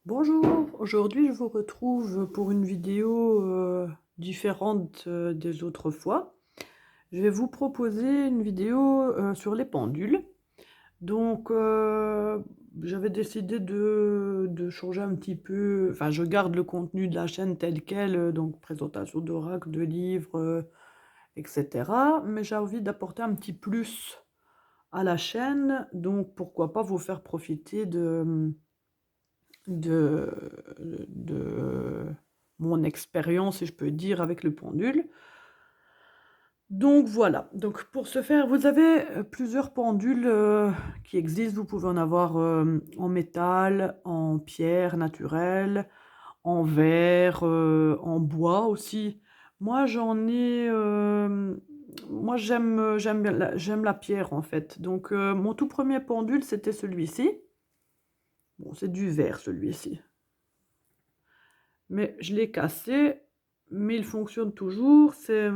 Bonjour, aujourd'hui je vous retrouve pour une vidéo différente des autres fois. Je vais vous proposer une vidéo sur les pendules. Donc j'avais décidé de changer un petit peu, enfin je garde le contenu de la chaîne tel quel, donc présentation d'oracles, de livres, etc. Mais j'ai envie d'apporter un petit plus à la chaîne, donc pourquoi pas vous faire profiter de de mon expérience, si je peux dire, avec le pendule. Donc voilà, donc pour ce faire, vous avez, plusieurs pendules, qui existent. Vous pouvez en avoir, en métal, en pierre naturelle, en verre, en bois aussi. Moi j'en ai, moi j'aime la pierre en fait. Donc mon tout premier pendule, c'était celui-ci. Bon, c'est du verre celui-ci. Mais je l'ai cassé, mais il fonctionne toujours. C'est,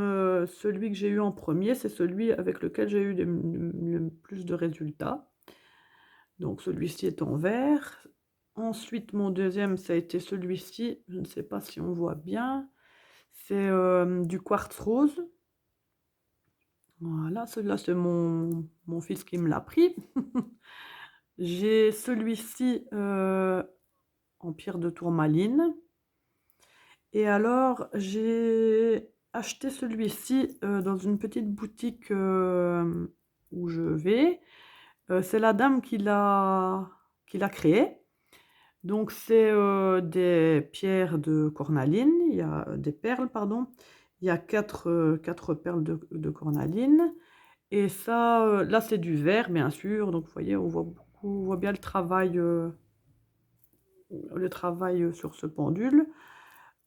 celui que j'ai eu en premier, c'est celui avec lequel j'ai eu le plus de résultats. Donc celui-ci est en verre. Ensuite, mon deuxième, ça a été celui-ci. Je ne sais pas si on voit bien. C'est, du quartz rose. Voilà, celui-là, c'est mon fils qui me l'a pris. J'ai celui-ci, en pierre de tourmaline. Et alors, j'ai acheté celui-ci, dans une petite boutique, où je vais. C'est la dame qui l'a créé. Donc c'est, des pierres de cornaline, il y a des perles, pardon. Il y a 4 perles de cornaline et ça, là, c'est du verre, bien sûr. Donc vous voyez, on voit bien le travail, sur ce pendule.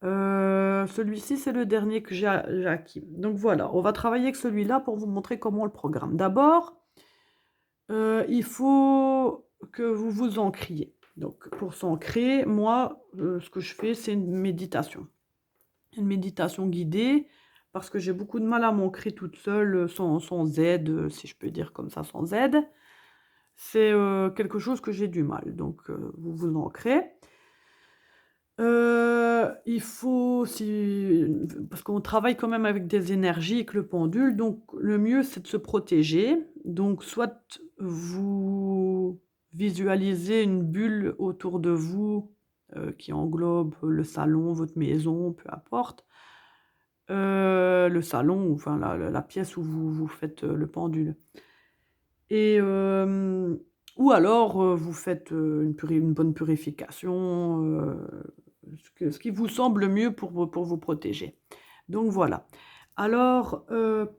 Celui-ci, c'est le dernier que j'ai acquis. Donc voilà, on va travailler avec celui-là pour vous montrer comment on le programme. D'abord, il faut que vous vous ancriez. Donc pour s'ancrer, moi, ce que je fais, c'est une méditation. Une méditation guidée, parce que j'ai beaucoup de mal à m'ancrer toute seule, sans aide, si je peux dire comme ça, sans aide. C'est, quelque chose que j'ai du mal. Donc vous vous ancrez. Il faut si parce qu'on travaille quand même avec des énergies, avec le pendule, donc le mieux, c'est de se protéger. Donc soit vous visualisez une bulle autour de vous, qui englobe le salon, votre maison, peu importe. Le salon ou enfin la pièce où vous faites, le pendule et ou alors, vous faites, une bonne purification, ce qui vous semble mieux pour vous protéger. Donc voilà. Alors,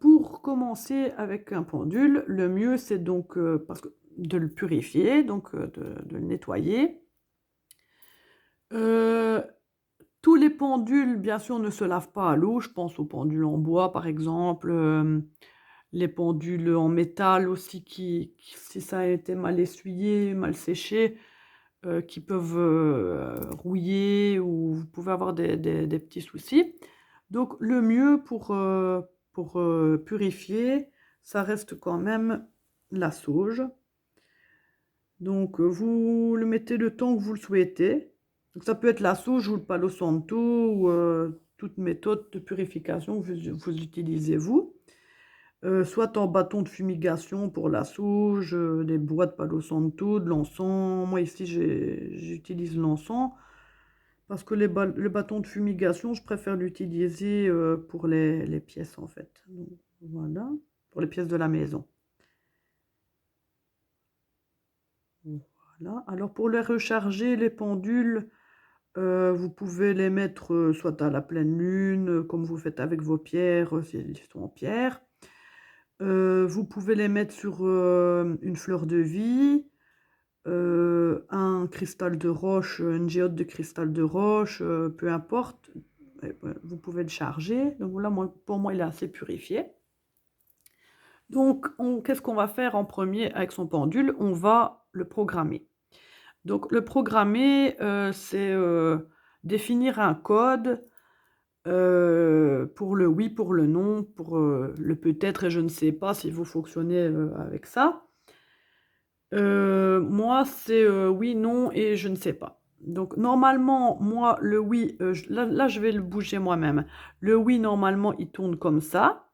pour commencer avec un pendule, le mieux c'est donc, parce que de le purifier, donc, de le nettoyer. Heu, Tous les pendules, bien sûr, ne se lavent pas à l'eau. Je pense aux pendules en bois, par exemple, les pendules en métal aussi qui si ça a été mal essuyé, mal séché, qui peuvent, rouiller ou vous pouvez avoir des petits soucis. Donc le mieux pour, purifier, ça reste quand même la sauge. Donc vous le mettez le temps que vous le souhaitez. Donc ça peut être la sauge ou le palo santo ou, toute méthode de purification que vous utilisez vous. Soit en bâton de fumigation pour la sauge, des bois de palo santo, de l'encens. Moi ici j'utilise l'encens parce que le bâton de fumigation, je préfère l'utiliser, pour les pièces en fait. Donc voilà, pour les pièces de la maison. Voilà. Alors pour les recharger, les pendules, vous pouvez les mettre, soit à la pleine lune, comme vous faites avec vos pierres, si elles sont en pierre. Vous pouvez les mettre sur, une fleur de vie, un cristal de roche, une géode de cristal de roche, peu importe, vous pouvez le charger. Donc là, pour moi, il est assez purifié. Donc qu'est-ce qu'on va faire en premier avec son pendule? On va le programmer. Donc le programmer, c'est, définir un code, pour le oui, pour le non, pour, le peut-être et je ne sais pas si vous fonctionnez, avec ça. Moi, c'est, oui, non et je ne sais pas. Donc normalement, moi, le oui, là, je vais le bouger moi-même. Le oui, normalement, il tourne comme ça.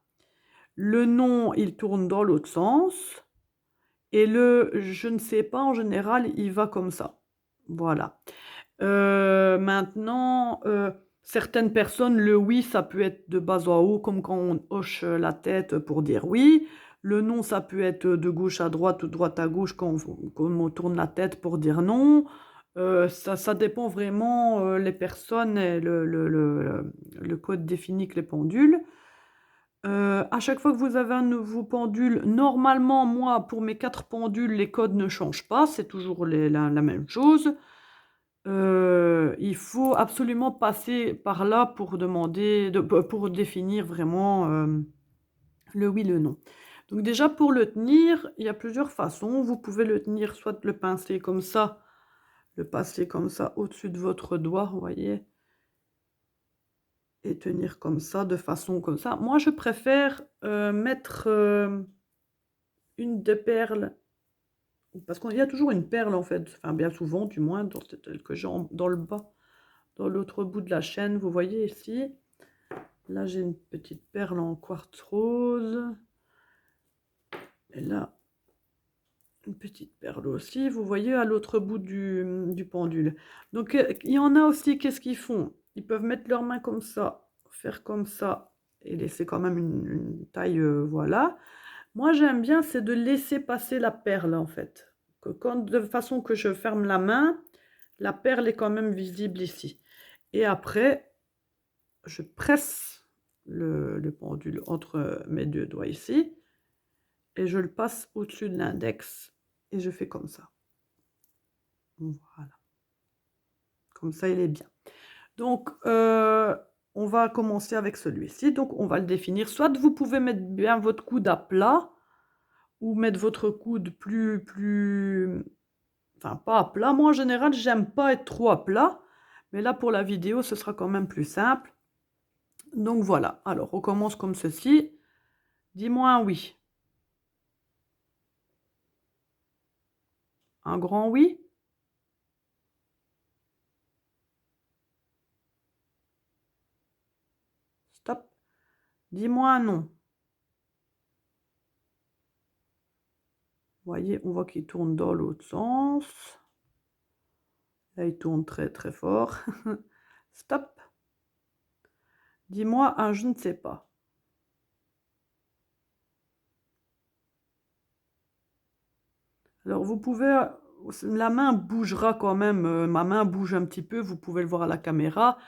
Le non, il tourne dans l'autre sens. Et le je ne sais pas, en général, il va comme ça. Voilà. Maintenant, certaines personnes, le oui, ça peut être de bas en haut, comme quand on hoche la tête pour dire oui. Le non, ça peut être de gauche à droite ou de droite à gauche quand on tourne la tête pour dire non. Ça dépend vraiment les personnes et le code défini que les pendules. À chaque fois que vous avez un nouveau pendule, normalement, moi, pour mes 4 pendules, les codes ne changent pas, c'est toujours la même chose. Il faut absolument passer par là pour demander, pour définir vraiment le oui, le non. Donc déjà, pour le tenir, il y a plusieurs façons. Vous pouvez le tenir, soit le pincer comme ça, le passer comme ça au-dessus de votre doigt, vous voyez, et tenir comme ça, de façon comme ça. Moi, je préfère mettre une des perles, parce qu'il y a toujours une perle en fait, enfin bien souvent du moins, dans celle que j'ai dans le bas, dans l'autre bout de la chaîne, vous voyez ici. Là, j'ai une petite perle en quartz rose. Et là, une petite perle aussi, vous voyez, à l'autre bout du pendule. Donc, il y en a aussi, qu'est-ce qu'ils font? Ils peuvent mettre leurs mains comme ça, faire comme ça, et laisser quand même une taille, voilà. Moi, j'aime bien, c'est de laisser passer la perle, en fait. De façon que je ferme la main, la perle est quand même visible ici. Et après, je presse le pendule entre mes deux doigts ici, et je le passe au-dessus de l'index, et je fais comme ça. Voilà. Comme ça, il est bien. Donc, on va commencer avec celui-ci. Donc, on va le définir. Soit vous pouvez mettre bien votre coude à plat, ou mettre votre coude enfin, pas à plat. Moi, en général, j'aime pas être trop à plat. Mais là, pour la vidéo, ce sera quand même plus simple. Donc, voilà. Alors, on commence comme ceci. Dis-moi un oui. Un grand oui. Stop. Dis-moi un non. Vous voyez, on voit qu'il tourne dans l'autre sens. Là, il tourne très, très fort. Stop. Dis-moi un je ne sais pas. Alors, vous pouvez... La main bougera quand même. Ma main bouge un petit peu. Vous pouvez le voir à la caméra.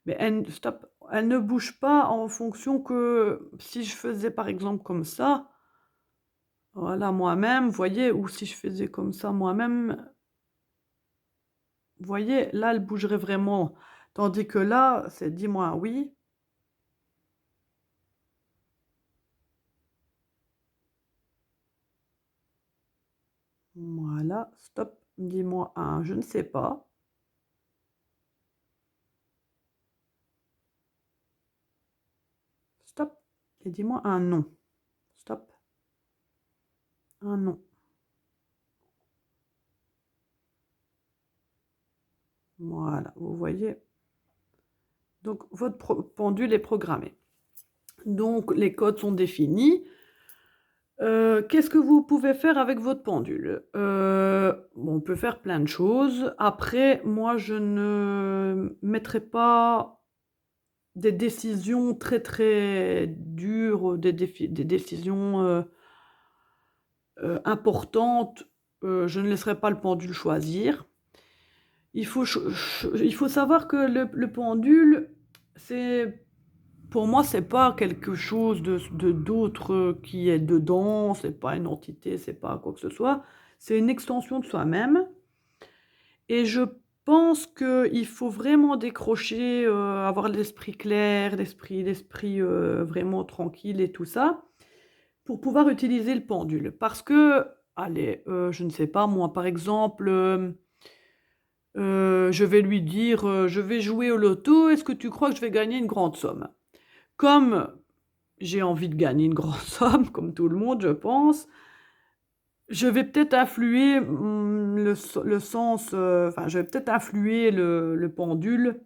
Mais stop, elle ne bouge pas en fonction que... Si je faisais par exemple comme ça... Voilà, moi-même, vous voyez, ou si je faisais comme ça moi-même, vous voyez, là, elle bougerait vraiment. Tandis que là, c'est dis-moi un oui. Voilà, stop, dis-moi un je ne sais pas. Stop, et dis-moi un non. Stop, un non. Voilà, vous voyez. Donc, votre pendule est programmé. Donc, les codes sont définis. Qu'est-ce que vous pouvez faire avec votre pendule? Bon, on peut faire plein de choses. Après, moi, je ne mettrai pas des décisions très, très dures, des décisions, importantes. Je ne laisserai pas le pendule choisir. Il faut savoir que le pendule, c'est... Pour moi, c'est pas quelque chose d'autre qui est dedans, c'est pas une entité, c'est pas quoi que ce soit. C'est une extension de soi-même. Et je pense qu'il faut vraiment décrocher, avoir l'esprit clair, l'esprit vraiment tranquille et tout ça, pour pouvoir utiliser le pendule. Parce que, allez, je ne sais pas, moi, par exemple, je vais lui dire, je vais jouer au loto, est-ce que tu crois que je vais gagner une grande somme? Comme j'ai envie de gagner une grande somme, comme tout le monde, je pense, je vais peut-être influer le sens, enfin, je vais peut-être influer le pendule,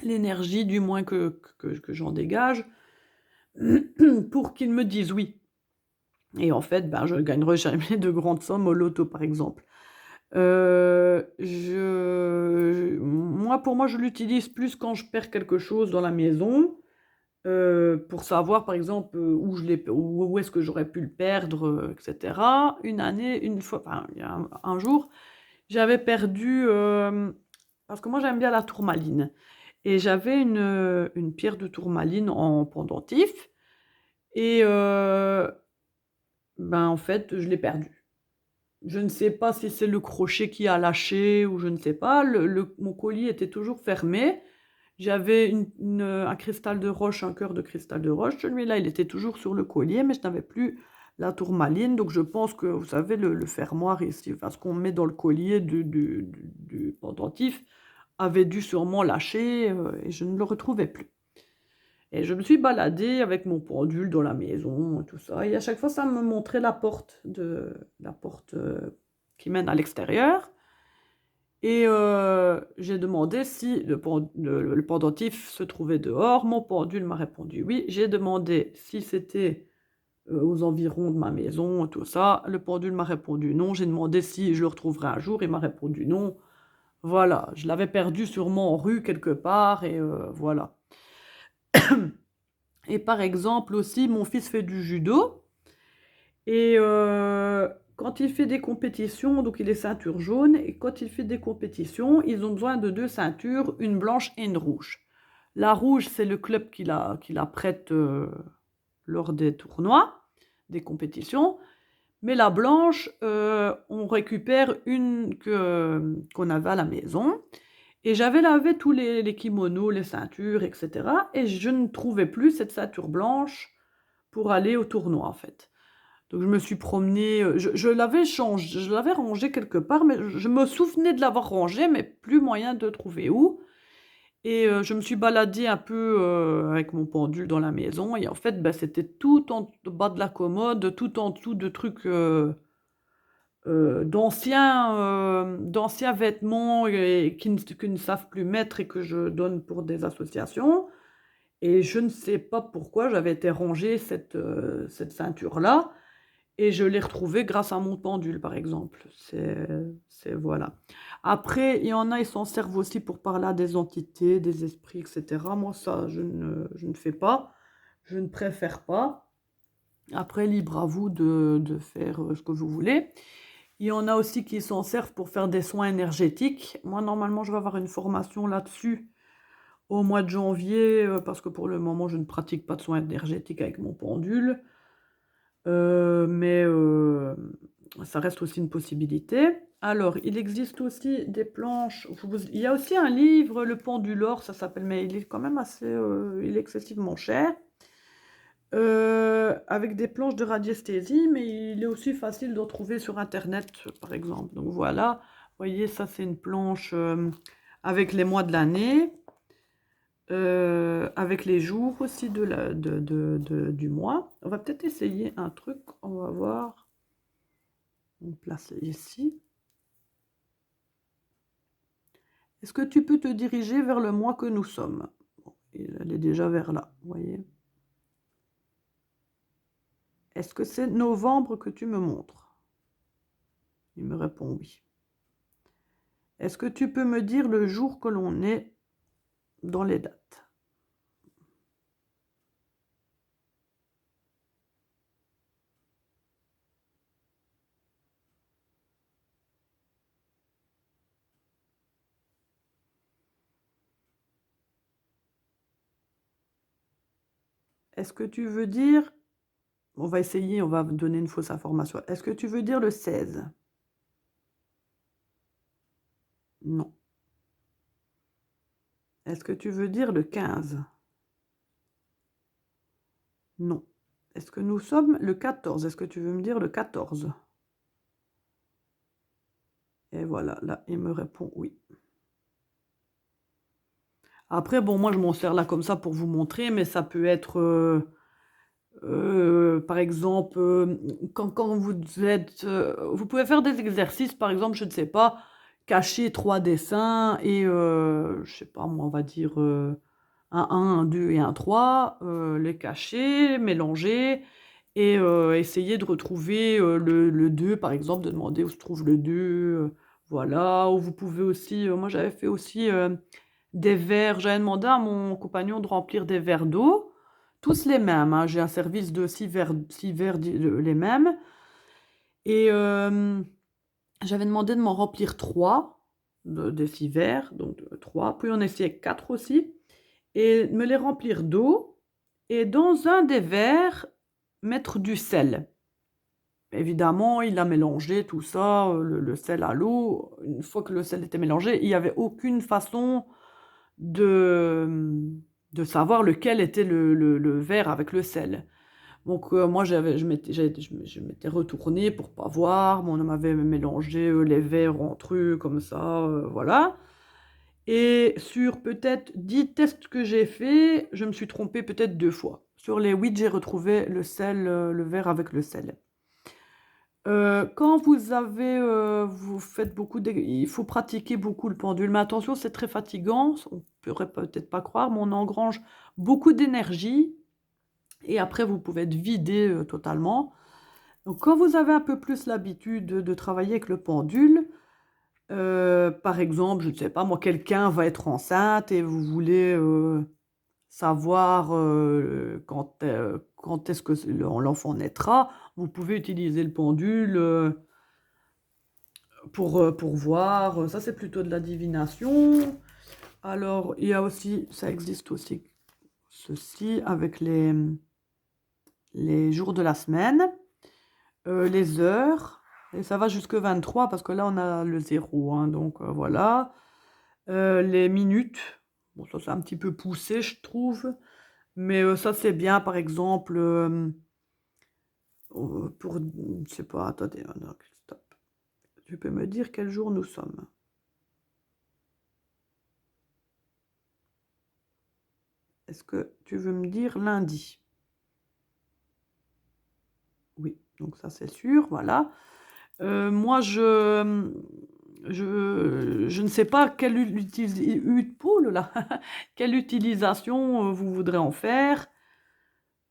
l'énergie du moins que j'en dégage, pour qu'il me dise oui. Et en fait, ben, je ne gagnerai jamais de grandes sommes au loto, par exemple. Pour moi, je l'utilise plus quand je perds quelque chose dans la maison, pour savoir, par exemple, où est-ce que j'aurais pu le perdre, et cetera. Une fois, enfin, il y a un jour, j'avais perdu, parce que moi, j'aime bien la tourmaline et j'avais une pierre de tourmaline en pendentif et ben, en fait, je l'ai perdue. Je ne sais pas si c'est le crochet qui a lâché ou je ne sais pas. Mon collier était toujours fermé. J'avais un cristal de roche, un cœur de cristal de roche. Celui-là, il était toujours sur le collier, mais je n'avais plus la tourmaline. Donc je pense que, vous savez, le fermoir ici, enfin, ce qu'on met dans le collier du pendentif, avait dû sûrement lâcher et je ne le retrouvais plus. Et je me suis baladée avec mon pendule dans la maison, tout ça. Et à chaque fois, ça me montrait la porte qui mène à l'extérieur. Et j'ai demandé si le pendentif se trouvait dehors. Mon pendule m'a répondu oui. J'ai demandé si c'était aux environs de ma maison, tout ça. Le pendule m'a répondu non. J'ai demandé si je le retrouverais un jour. Il m'a répondu non. Voilà, je l'avais perdu sûrement en rue quelque part. Et voilà. Et par exemple aussi, mon fils fait du judo. Et quand il fait des compétitions, donc il est ceinture jaune, et quand il fait des compétitions, ils ont besoin de 2 ceintures, une blanche et une rouge. La rouge, c'est le club qui la prête lors des tournois, des compétitions. Mais la blanche, on récupère une qu'on avait à la maison. Et j'avais lavé tous les kimonos, les ceintures, etc. Et je ne trouvais plus cette ceinture blanche pour aller au tournoi, en fait. Donc je me suis promenée, je l'avais changé, je l'avais rangé quelque part, mais je me souvenais de l'avoir rangé, mais plus moyen de trouver où. Et je me suis baladée un peu avec mon pendule dans la maison, et en fait, bah, c'était tout en bas de la commode, tout en dessous de trucs d'anciens vêtements et qui ne savent plus mettre et que je donne pour des associations. Et je ne sais pas pourquoi j'avais été ranger cette ceinture-là. Et je l'ai retrouvée grâce à mon pendule, par exemple. Voilà. Après, il y en a, ils s'en servent aussi pour parler à des entités, des esprits, etc. Moi, ça, je ne fais pas. Je ne préfère pas. Après, libre à vous de faire ce que vous voulez. Il y en a aussi qui s'en servent pour faire des soins énergétiques. Moi, normalement, je vais avoir une formation là-dessus au mois de janvier, parce que pour le moment, je ne pratique pas de soins énergétiques avec mon pendule. Mais ça reste aussi une possibilité. Alors, il existe aussi des planches. Il y a aussi un livre, Le Pendulore, ça s'appelle, mais il est quand même assez, il est excessivement cher. Avec des planches de radiesthésie, mais il est aussi facile de retrouver sur Internet, par exemple. Donc voilà, vous voyez, ça c'est une planche avec les mois de l'année, avec les jours aussi du mois. On va peut-être essayer un truc, on va voir. On place ici. Est-ce que tu peux te diriger vers le mois que nous sommes? Bon, elle est déjà vers là, vous voyez. Est-ce que c'est novembre que tu me montres? Il me répond oui. Est-ce que tu peux me dire le jour que l'on est dans les dates? Est-ce que tu veux dire... On va essayer, on va donner une fausse information. Est-ce que tu veux dire le 16? Non. Est-ce que tu veux dire le 15? Non. Est-ce que nous sommes le 14? Est-ce que tu veux me dire le 14? Et voilà, là, il me répond oui. Après, bon, moi, je m'en sers là comme ça pour vous montrer, mais ça peut être Par exemple, quand vous êtes, vous pouvez faire des exercices, par exemple, je ne sais pas, cacher 3 dessins et je sais pas moi, on va dire, un 1, un 2 et un 3, les cacher, mélanger et essayer de retrouver, le 2 par exemple, de demander où se trouve le 2, voilà. Ou vous pouvez aussi, moi j'avais fait aussi, des verres, j'avais demandé à mon compagnon de remplir des verres d'eau, tous les mêmes, hein. J'ai un service de 6 verres les mêmes et j'avais demandé de m'en remplir 3 des 6 verres, donc 3, puis on essayait 4 aussi et de me les remplir d'eau et dans un des verres, mettre du sel. Évidemment, il a mélangé tout ça, le sel à l'eau. Une fois que le sel était mélangé, il y avait aucune façon de, de savoir lequel était le verre avec le sel. Donc moi je m'étais retournée pour pas voir, mon homme avait mélangé, les verres entre eux comme ça, voilà. Et sur peut-être 10 tests que j'ai faits, je me suis trompée peut-être 2 fois. Sur les 8, j'ai retrouvé le sel, le verre avec le sel. Quand vous faites beaucoup il faut pratiquer beaucoup le pendule, mais attention, c'est très fatigant, on pourrait peut-être pas croire, mais on engrange beaucoup d'énergie et après vous pouvez être vidé, totalement. Donc quand vous avez un peu plus l'habitude de travailler avec le pendule, par exemple, je ne sais pas moi, quelqu'un va être enceinte et vous voulez, savoir, quand est-ce que l'enfant naîtra, vous pouvez utiliser le pendule, pour voir, ça c'est plutôt de la divination. Alors, il y a aussi, ça existe aussi, ceci avec les jours de la semaine, les heures, et ça va jusque 23 parce que là on a le 0, hein, donc voilà. Les minutes, bon ça c'est un petit peu poussé je trouve, mais ça c'est bien par exemple, pour, je sais pas, attendez, non, stop. Tu peux me dire quel jour nous sommes? Est-ce que tu veux me dire lundi? Oui, donc ça c'est sûr, voilà. Moi je ne sais pas oh là là, quelle utilisation, vous voudrez en faire.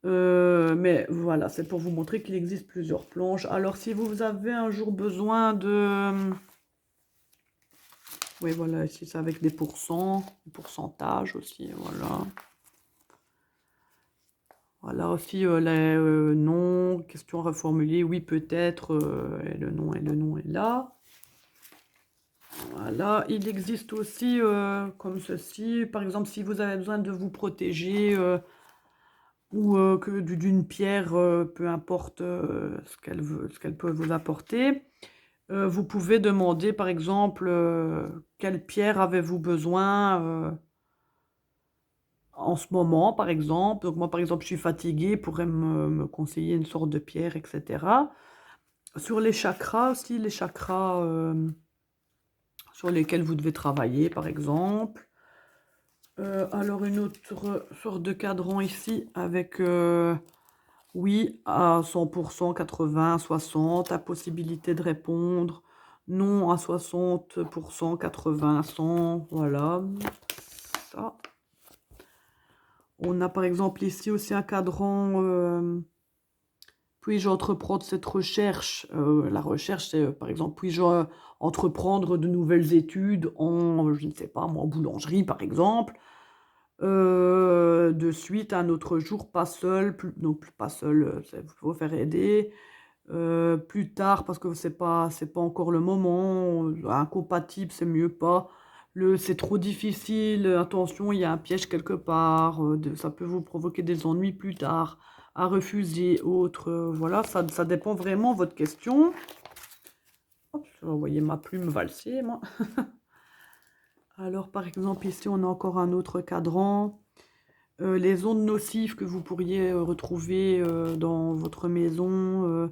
Mais voilà, c'est pour vous montrer qu'il existe plusieurs planches. Alors si vous avez un jour besoin de, oui voilà, ici c'est avec des pourcentages aussi, voilà. Voilà aussi, les, non, questions reformulées, oui peut-être, et le nom est là. Voilà, il existe aussi, comme ceci, par exemple, si vous avez besoin de vous protéger, ou que d'une pierre, peu importe, ce qu'elle peut vous apporter, vous pouvez demander, par exemple, quelle pierre avez-vous besoin, en ce moment, par exemple. Donc moi, par exemple, je suis fatiguée, pourrait me conseiller une sorte de pierre, et cetera. Sur les chakras aussi, les chakras, sur lesquels vous devez travailler, par exemple. Alors une autre sorte de cadran ici avec, oui à 100%, 80, 60, à possibilité de répondre, non à 60%, 80, 100, voilà, ça. On a par exemple ici aussi un cadran, puis-je entreprendre cette recherche? La recherche, c'est, par exemple, puis-je, entreprendre de nouvelles études en, je ne sais pas moi, en boulangerie, par exemple? De suite, un autre jour, pas seul, donc pas seul, c'est faut faire aider. Plus tard, parce que c'est pas encore le moment, incompatible, c'est mieux pas. C'est trop difficile, attention, il y a un piège quelque part, ça peut vous provoquer des ennuis plus tard, à refuser, autre, voilà, ça dépend vraiment de votre question. Hop, je vais envoyer ma plume valser, moi. Alors, par exemple, ici, on a encore un autre cadran. Les ondes nocives que vous pourriez, retrouver, dans votre maison,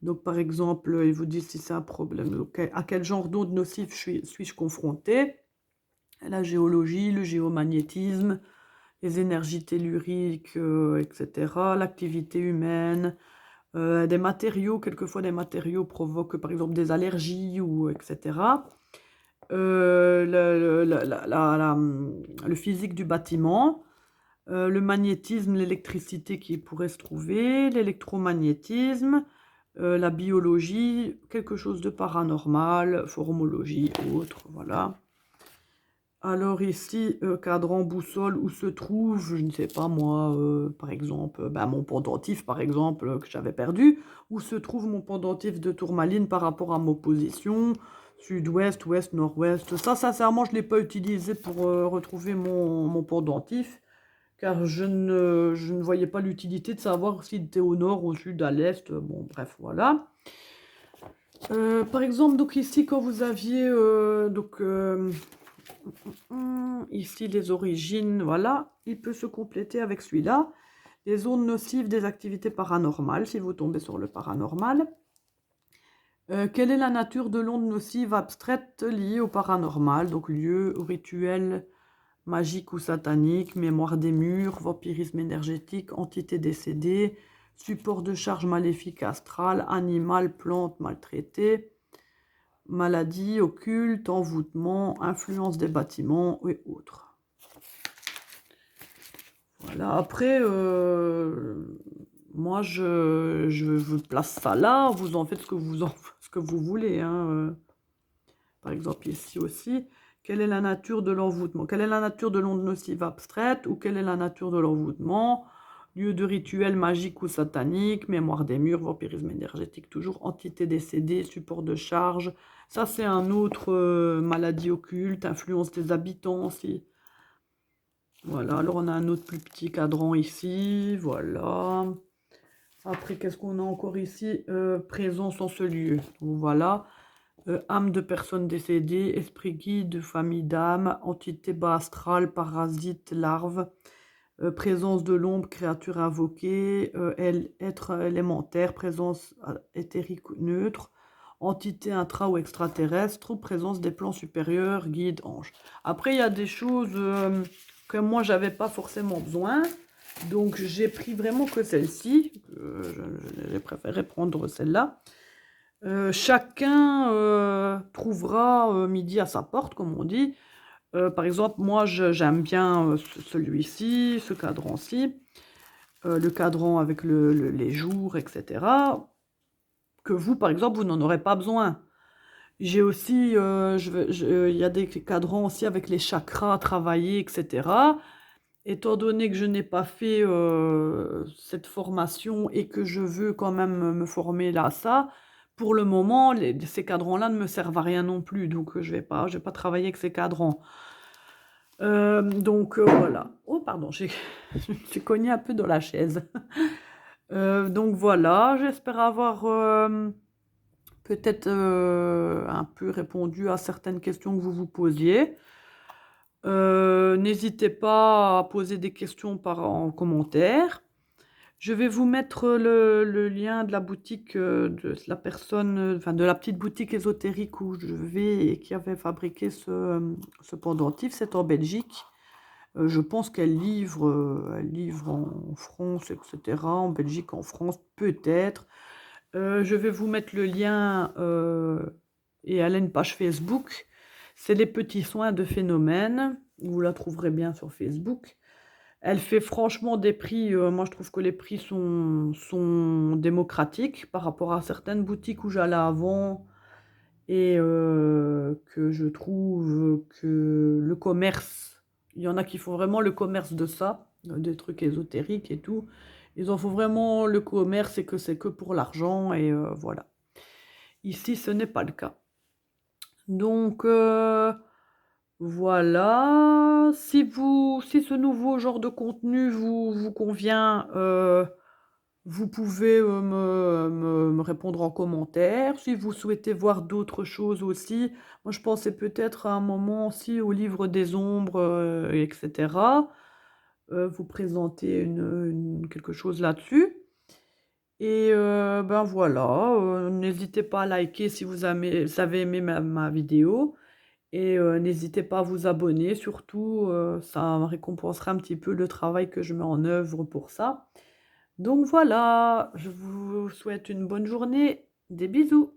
donc par exemple, ils vous disent si c'est un problème, donc à quel genre d'ondes nocives suis-je confrontée? La géologie, le géomagnétisme, les énergies telluriques, etc., l'activité humaine, des matériaux, quelquefois des matériaux provoquent par exemple des allergies, ou etc. Le physique du bâtiment, le magnétisme, l'électricité qui pourrait se trouver, l'électromagnétisme, la biologie, quelque chose de paranormal, formologie, autre, voilà. Alors ici, cadran, boussole, où se trouve, je ne sais pas moi, par exemple, mon pendentif par exemple, que j'avais perdu. Où se trouve mon pendentif de tourmaline par rapport à mon position, sud-ouest, ouest, nord-ouest. Ça, sincèrement, je ne l'ai pas utilisé pour retrouver mon pendentif, car je ne voyais pas l'utilité de savoir s'il était au nord, au sud, à l'est. Bon, bref, voilà. Par exemple, donc ici, quand vous aviez ici les origines, voilà, il peut se compléter avec celui-là. Les ondes nocives des activités paranormales, si vous tombez sur le paranormal. Quelle est la nature de l'onde nocive abstraite liée au paranormal? Donc lieu, rituel, magique ou satanique, mémoire des murs, vampirisme énergétique, entité décédée, support de charge maléfique astrale, animal, plante maltraitée, maladie, occulte, envoûtement, influence des bâtiments et autres. Voilà, après, moi je place ça là, vous en faites ce que vous voulez, hein. Par exemple ici aussi, quelle est la nature de l'envoûtement? Quelle est la nature de l'onde nocive abstraite? Ou quelle est la nature de l'envoûtement? Lieu de rituel magique ou satanique, mémoire des murs, vampirisme énergétique toujours, entité décédée, support de charge. Ça c'est un autre maladie occulte, influence des habitants aussi. Voilà, alors on a un autre plus petit cadran ici, voilà. Après, qu'est-ce qu'on a encore ici? Présence en ce lieu. Donc, voilà. Âme de personnes décédées, esprit guide, famille d'âmes, entité bas astrale, parasite, larve, présence de l'ombre, créature invoquée, être élémentaire, présence éthérique ou neutre, entité intra ou extraterrestre, présence des plans supérieurs, guide, ange. Après, il y a des choses que moi, j'avais pas forcément besoin. Donc, j'ai pris vraiment que celle-ci. J'ai préféré prendre celle-là. Chacun trouvera midi à sa porte, comme on dit. Par exemple, moi, j'aime bien celui-ci, ce cadran-ci, le cadran avec les jours, etc. Que vous, par exemple, vous n'en aurez pas besoin. J'ai aussi, il y a des cadrans aussi avec les chakras travaillés, etc. Étant donné que je n'ai pas fait cette formation et que je veux quand même me former là à ça, pour le moment, ces cadrans-là ne me servent à rien non plus, donc je vais pas travailler avec ces cadrans. Voilà. Oh pardon, je me suis cognée un peu dans la chaise. Donc voilà, j'espère avoir peut-être un peu répondu à certaines questions que vous vous posiez. N'hésitez pas à poser des questions en commentaire. Je vais vous mettre le lien de la boutique de la personne, enfin de la petite boutique ésotérique où je vais et qui avait fabriqué ce pendentif. C'est en Belgique. Je pense qu'elle livre en France, etc. En Belgique, en France, peut-être. Je vais vous mettre le lien et elle a une page Facebook. C'est les petits soins de Phénomène. Vous la trouverez bien sur Facebook. Elle fait franchement des prix. Moi, je trouve que les prix sont démocratiques par rapport à certaines boutiques où j'allais avant. Et que je trouve que le commerce, il y en a qui font vraiment le commerce de ça, des trucs ésotériques et tout. Ils en font vraiment le commerce et que c'est que pour l'argent et voilà. Ici, ce n'est pas le cas. Donc voilà. Si ce nouveau genre de contenu vous convient, vous pouvez me répondre en commentaire. Si vous souhaitez voir d'autres choses aussi, moi je pensais peut-être à un moment aussi au livre des ombres, etc. Vous présenter quelque chose là-dessus. Et voilà, n'hésitez pas à liker si vous avez aimé ma vidéo. et n'hésitez pas à vous abonner surtout, ça récompensera un petit peu le travail que je mets en œuvre pour ça. Donc voilà, je vous souhaite une bonne journée. Des bisous.